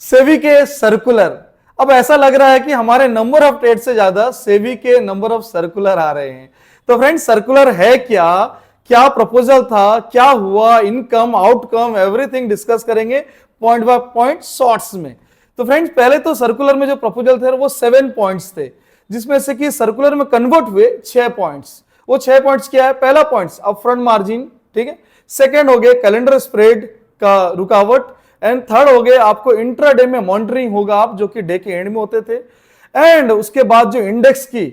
सेबी के सर्कुलर। अब ऐसा लग रहा है कि हमारे नंबर ऑफ ट्रेड से ज्यादा सेबी के नंबर ऑफ सर्कुलर आ रहे हैं। तो फ्रेंड्स सर्कुलर है क्या, क्या प्रपोजल था, क्या हुआ, इनकम आउटकम एवरीथिंग डिस्कस करेंगे पॉइंट बाय पॉइंट शॉर्ट्स में। तो फ्रेंड्स पहले तो सर्कुलर में जो प्रपोजल थे वो 7 पॉइंट्स थे, जिसमें से कि सर्कुलर में कन्वर्ट हुए 6 पॉइंट्स। वो 6 पॉइंट्स क्या है? पहला पॉइंट्स अपफ्रंट मार्जिन, ठीक है। सेकंड हो गए कैलेंडर स्प्रेड का रुकावट, एंड थर्ड हो गए आपको इंट्राडे में मॉनिटरिंग होगा आप, जो कि डे के एंड में होते थे। एंड उसके बाद जो इंडेक्स की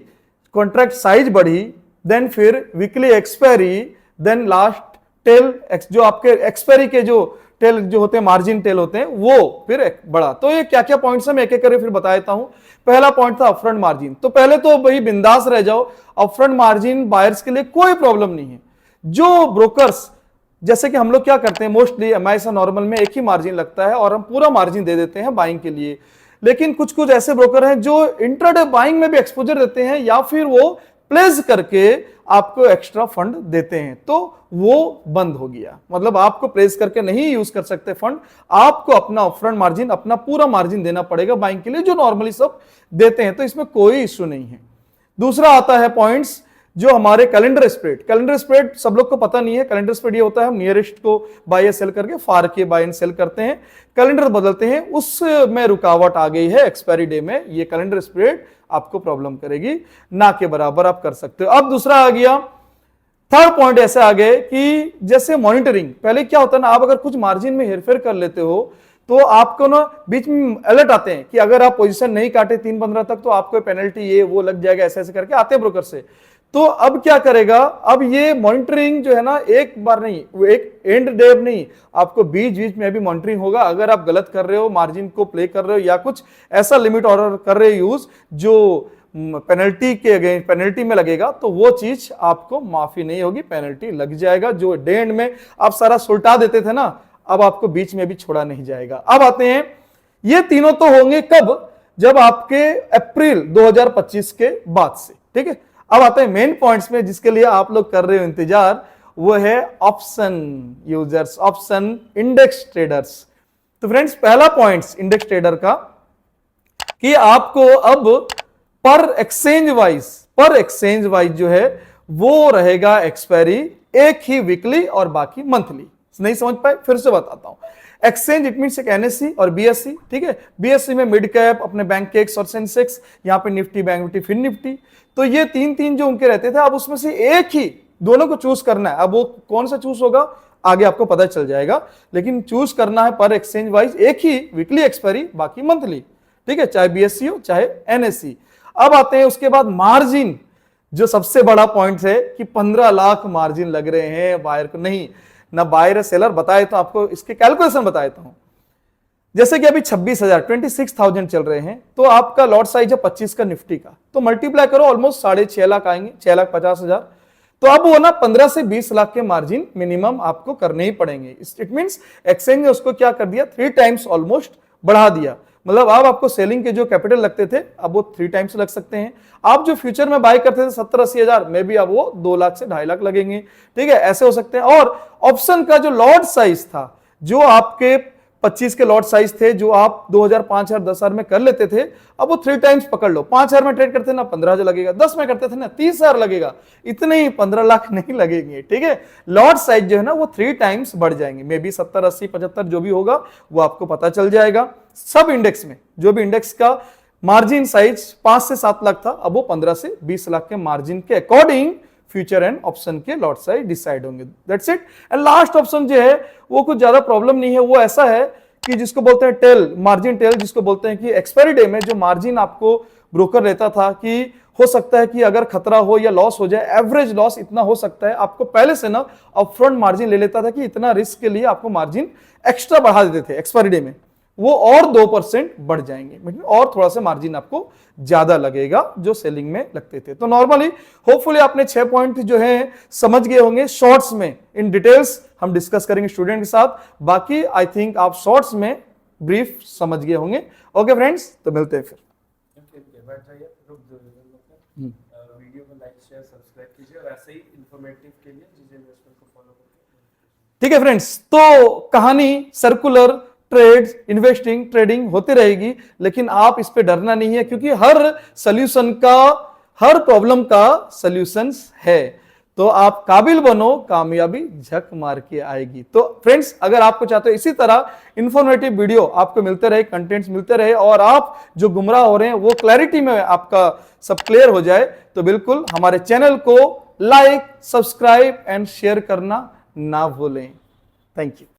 कॉन्ट्रैक्ट साइज बढ़ी, देन फिर वीकली एक्सपायरी, देन लास्ट टेल जो आपके एक्सपायरी के जो टेल जो होते हैं, मार्जिन टेल होते हैं, वो फिर बढ़ा। तो ये क्या क्या पॉइंट्स है मैं एक एक करके फिर बता देता हूं। पहला पॉइंट था अपफ्रंट मार्जिन। तो पहले तो भाई बिंदास रह जाओ, अपफ्रंट मार्जिन बायर्स के लिए कोई प्रॉब्लम नहीं है। जो ब्रोकर्स, जैसे कि हम लोग क्या करते हैं मोस्टली एमआईएस नॉर्मल में एक ही मार्जिन लगता है और हम पूरा मार्जिन दे देते हैं बाइंग के लिए। लेकिन कुछ कुछ ऐसे ब्रोकर हैं जो इंट्राडे बाइंग में भी एक्सपोजर देते हैं, या फिर वो प्लेस करके आपको एक्स्ट्रा फंड देते हैं, तो वो बंद हो गया। मतलब आपको प्लेस करके नहीं यूज कर सकते फंड, आपको अपना अपफ्रंट मार्जिन, अपना पूरा मार्जिन देना पड़ेगा बाइंग के लिए, जो नॉर्मली सब देते हैं। तो इसमें कोई इश्यू नहीं है। दूसरा आता है पॉइंट्स जो हमारे कैलेंडर स्प्रेड। कैलेंडर स्प्रेड सब लोग को पता नहीं है। कैलेंडर स्प्रेड ये होता है हम नियरेस्ट को बाय या सेल करके फार के बाय एंड सेल करते हैं, कैलेंडर बदलते हैं, उसमें रुकावट आ गई है एक्सपायरी डे में, ये कैलेंडर स्प्रेड आपको प्रॉब्लम करेगी, ना के बराबर आप कर सकते हो। अब दूसरा आ गया, थर्ड पॉइंट ऐसे आ गए कि जैसे मॉनिटरिंग। पहले क्या होता है ना, आप अगर कुछ मार्जिन में हेरफेर कर लेते हो तो आपको ना बीच में अलर्ट आते हैं कि अगर आप पोजीशन नहीं काटे 3-15 तक तो आपको पेनल्टी ये वो लग जाएगा, ऐसे ऐसे करके आते हैं ब्रोकर से। तो अब क्या करेगा, अब ये मॉनिटरिंग जो है ना एक बार नहीं, वो एक एंड डे नहीं, आपको बीच बीच में भी मॉनिटरिंग होगा। अगर आप गलत कर रहे हो, मार्जिन को प्ले कर रहे हो या कुछ ऐसा लिमिट ऑर्डर कर रहे हो यूज जो पेनल्टी के अगेंस्ट पेनल्टी में लगेगा, तो वो चीज आपको माफी नहीं होगी, पेनल्टी लग जाएगा। जो डे एंड में आप सारा सुलटा देते थे ना, अब आपको बीच में भी छोड़ा नहीं जाएगा। अब आते हैं, ये तीनों तो होंगे कब, जब आपके अप्रैल 2025 के बाद से, ठीक है। अब आते हैं मेन पॉइंट्स में जिसके लिए आप लोग कर रहे हो इंतजार, वो है option users, option index traders. तो फ्रेंड्स पहला पॉइंट्स इंडेक्स ट्रेडर का कि आपको अब पर एक्सचेंज वाइज जो है वो रहेगा एक्सपायरी एक ही वीकली और बाकी मंथली। नहीं समझ पाए, फिर से बताता हूं। एक्सचेंज इट मींस एक एनएससी और बीएससी, ठीक है। बीएससी में मिड कैप अपने बैंक के और सेंसेक्स, यहां पे निफ्टी, बैंक निफ्टी, फिर निफ्टी। तो ये तीन जो उनके रहते थे, अब उसमें से एक ही दोनों को चूज करना है। अब वो कौन सा चूज होगा आगे आपको पता चल जाएगा, लेकिन चूज करना है पर एक्सचेंज वाइज एक ही वीकली एक्सपायरी बाकी मंथली, ठीक है, चाहे बीएससी हो चाहे एनएससी। अब आते हैं उसके बाद मार्जिन, जो सबसे बड़ा पॉइंट है कि 15 लाख मार्जिन लग रहे हैं बायर को। नहीं ना बायर सेलर बताए, तो आपको इसके कैलकुलेशन बता देता हूं। जैसे कि अभी 26,000 चल रहे हैं, तो आपका लॉट साइज है 25 का निफ्टी का, तो मल्टीप्लाई करो ऑलमोस्ट 6.5 लाख आएंगे, 6,50,000। तो अब वो ना 15 से 20 लाख के मार्जिन मिनिमम आपको करने ही पड़ेंगे। इट मींस एक्सचेंज ने उसको क्या कर दिया, 3 टाइम्स ऑलमोस्ट बढ़ा दिया। मतलब अब आपको सेलिंग के जो कैपिटल लगते थे अब वो 3 टाइम्स लग सकते हैं। आप जो फ्यूचर में बाय करते थे 70-80 हजार में भी अब वो 2 लाख से 2.5 लाख लगेंगे, ठीक है, ऐसे हो सकते हैं। और ऑप्शन का जो लॉट साइज था, जो आपके 25 के लॉट साइज थे, जो आप 2,000, 5,000, 10,000 में कर लेते थे, अब वो 3 टाइम्स पकड़ लो। 5,000 में ट्रेड करते ना 15,000 लगेगा, 10 में करते थे ना 30,000 लगेगा, इतने ही 15 लाख नहीं लगेंगे, ठीक है। लॉट साइज जो है ना वो 3 टाइम्स बढ़ जाएंगे, मे बी 70, 80, 75 जो भी होगा वो आपको पता चल जाएगा। सब इंडेक्स में जो भी इंडेक्स का मार्जिन साइज 5 से 7 लाख था, अब वो 15 से 20 लाख के मार्जिन के अकॉर्डिंग फ्यूचर एंड ऑप्शन के लॉट साइज डिसाइड होंगे। That's it. And last option जो है वो कुछ ज्यादा प्रॉब्लम नहीं है। वो ऐसा है कि जिसको बोलते हैं टेल, मार्जिन टेल, जिसको बोलते हैं कि एक्सपायरी डे में जो मार्जिन आपको ब्रोकर लेता था कि हो सकता है कि अगर खतरा हो या लॉस हो जाए, एवरेज लॉस इतना हो सकता है, आपको पहले से ना अपफ्रंट मार्जिन ले लेता था कि इतना रिस्क के लिए आपको मार्जिन एक्स्ट्रा बढ़ा देते थे एक्सपायरी डे में, वो और 2% बढ़ जाएंगे, मतलब और थोड़ा सा मार्जिन आपको ज्यादा लगेगा जो सेलिंग में लगते थे। तो नॉर्मली होपफुली आपने 6 पॉइंट जो है समझ गए होंगे। शॉर्ट्स में इन डिटेल्स हम डिस्कस करेंगे स्टूडेंट के साथ, बाकी आई थिंक आप शॉर्ट्स में ब्रीफ समझ गए होंगे। ओके फ्रेंड्स, तो मिलते हैं फिर। वीडियो को लाइक शेयर सब्सक्राइब कीजिए और ऐसे ही इंफॉर्मेटिव के लिए जीजे इन्वेस्टमेंट को फॉलो करिए। ठीक है फ्रेंड्स, तो कहानी सर्कुलर ट्रेड्स, इन्वेस्टिंग, ट्रेडिंग होती रहेगी, लेकिन आप इस पे डरना नहीं है, क्योंकि हर प्रॉब्लम का सॉल्यूशंस है। तो आप काबिल बनो, कामयाबी झक मार के आएगी। तो फ्रेंड्स, अगर आपको चाहते हो इसी तरह इंफॉर्मेटिव वीडियो आपको मिलते रहे, कंटेंट्स मिलते रहे, और आप जो गुमराह हो रहे हैं वो क्लैरिटी में आपका सब क्लियर हो जाए, तो बिल्कुल हमारे चैनल को लाइक, सब्सक्राइब एंड शेयर करना ना भूलें। Thank you.